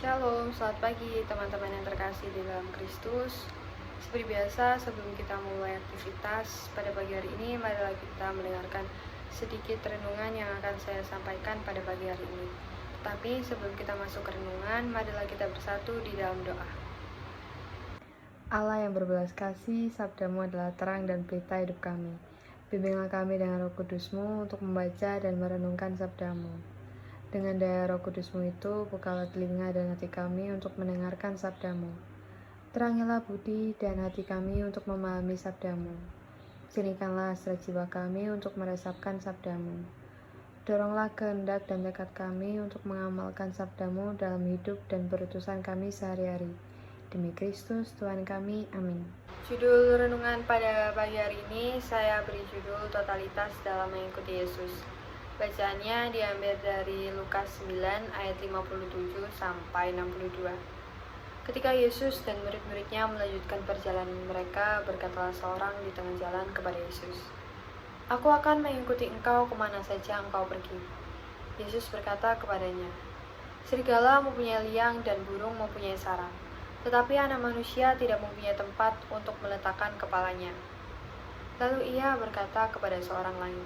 Shalom, selamat pagi teman-teman yang terkasih di dalam Kristus. Seperti biasa, sebelum kita mulai aktivitas pada pagi hari ini, marilah kita mendengarkan sedikit renungan yang akan saya sampaikan pada pagi hari ini. Tetapi sebelum kita masuk ke renungan, marilah kita bersatu di dalam doa. Allah yang berbelas kasih, sabdamu adalah terang dan pelita hidup kami. Bimbinglah kami dengan Roh Kudus-Mu untuk membaca dan merenungkan sabdamu. Dengan daya Roh Kudus-Mu itu, bukalah telinga dan hati kami untuk mendengarkan sabdamu. Terangilah budi dan hati kami untuk memahami sabdamu. Sinikanlah hasrat jiwa kami untuk meresapkan sabdamu. Doronglah kehendak dan tekad kami untuk mengamalkan sabdamu dalam hidup dan berutusan kami sehari-hari. Demi Kristus, Tuhan kami. Amin. Judul renungan pada pagi hari ini saya beri judul Totalitas dalam Mengikuti Yesus. Bacaannya diambil dari Lukas 9 ayat 57 sampai 62. Ketika Yesus dan murid-muridnya melanjutkan perjalanan mereka, berkatalah seorang di tengah jalan kepada Yesus, "Aku akan mengikuti engkau kemana saja engkau pergi." Yesus berkata kepadanya, "Serigala mempunyai liang dan burung mempunyai sarang, tetapi anak manusia tidak mempunyai tempat untuk meletakkan kepalanya." Lalu ia berkata kepada seorang lain,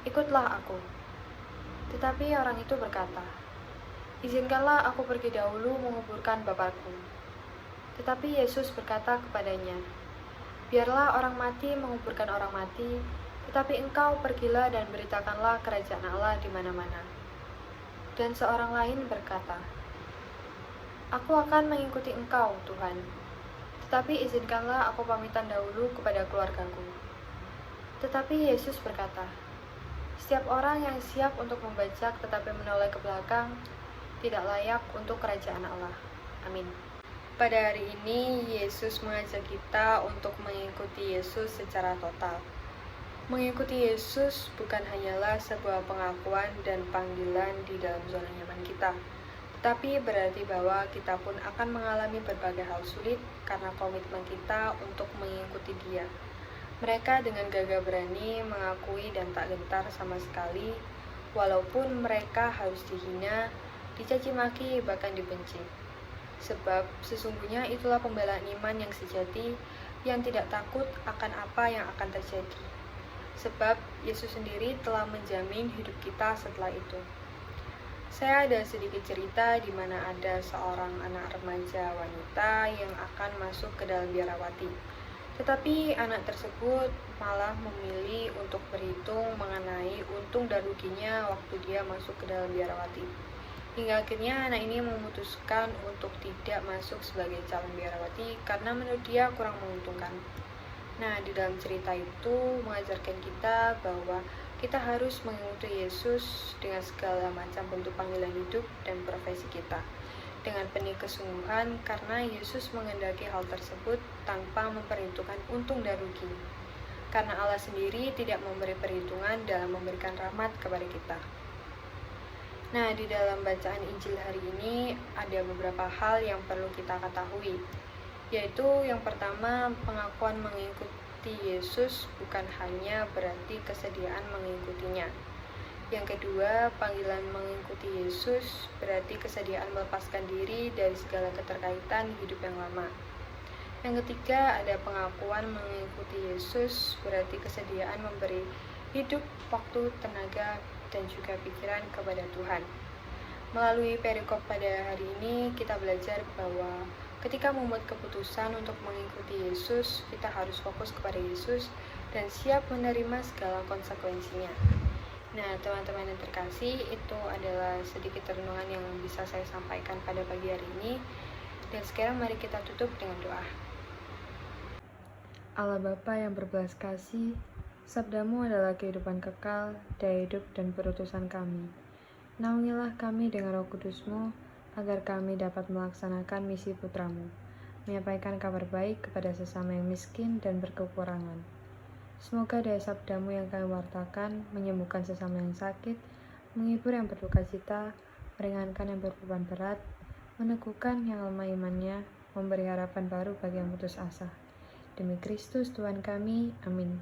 "Ikutlah aku." Tetapi orang itu berkata, "Izinkanlah aku pergi dahulu menguburkan bapakku." Tetapi Yesus berkata kepadanya, "Biarlah orang mati menguburkan orang mati, tetapi engkau pergilah dan beritakanlah kerajaan Allah di mana-mana." Dan seorang lain berkata, "Aku akan mengikuti engkau, Tuhan, tetapi izinkanlah aku pamitan dahulu kepada keluargaku." Tetapi Yesus berkata, "Setiap orang yang siap untuk membajak tetapi menoleh ke belakang, tidak layak untuk kerajaan Allah." Amin. Pada hari ini, Yesus mengajak kita untuk mengikuti Yesus secara total. Mengikuti Yesus bukan hanyalah sebuah pengakuan dan panggilan di dalam zona nyaman kita, tetapi berarti bahwa kita pun akan mengalami berbagai hal sulit karena komitmen kita untuk mengikuti Dia. Mereka dengan gagah berani mengakui dan tak gentar sama sekali, walaupun mereka harus dihina, dicaci maki, bahkan dibenci. Sebab sesungguhnya itulah pembelaan iman yang sejati, yang tidak takut akan apa yang akan terjadi. Sebab Yesus sendiri telah menjamin hidup kita setelah itu. Saya ada sedikit cerita di mana ada seorang anak remaja wanita yang akan masuk ke dalam biarawati. Tetapi anak tersebut malah memilih untuk berhitung mengenai untung dan ruginya waktu dia masuk ke dalam biarawati. Hingga akhirnya anak ini memutuskan untuk tidak masuk sebagai calon biarawati karena menurut dia kurang menguntungkan. Nah, di dalam cerita itu mengajarkan kita bahwa kita harus mengikuti Yesus dengan segala macam bentuk panggilan hidup dan profesi kita, dengan penuh kesungguhan, karena Yesus menghendaki hal tersebut tanpa memperhitungkan untung dan rugi. Karena Allah sendiri tidak memberi perhitungan dalam memberikan rahmat kepada kita. Nah, di dalam bacaan Injil hari ini ada beberapa hal yang perlu kita ketahui, yaitu yang pertama, pengakuan mengikuti Yesus bukan hanya berarti kesediaan mengikutinya. Yang kedua, panggilan mengikuti Yesus berarti kesediaan melepaskan diri dari segala keterkaitan hidup yang lama. Yang ketiga, ada pengakuan mengikuti Yesus berarti kesediaan memberi hidup, waktu, tenaga, dan juga pikiran kepada Tuhan. Melalui perikop pada hari ini, kita belajar bahwa ketika membuat keputusan untuk mengikuti Yesus, kita harus fokus kepada Yesus dan siap menerima segala konsekuensinya. Nah, teman-teman yang terkasih, itu adalah sedikit renungan yang bisa saya sampaikan pada pagi hari ini. Dan sekarang mari kita tutup dengan doa. Allah Bapa yang berbelas kasih, sabdamu adalah kehidupan kekal, daya hidup dan perutusan kami. Naungilah kami dengan Roh Kudus-Mu, agar kami dapat melaksanakan misi putramu, menyampaikan kabar baik kepada sesama yang miskin dan berkekurangan. Semoga daya sabdamu yang kami wartakan menyembuhkan sesama yang sakit, menghibur yang berduka cita, meringankan yang berbeban berat, meneguhkan yang lemah imannya, memberi harapan baru bagi yang putus asa. Demi Kristus Tuhan kami, amin.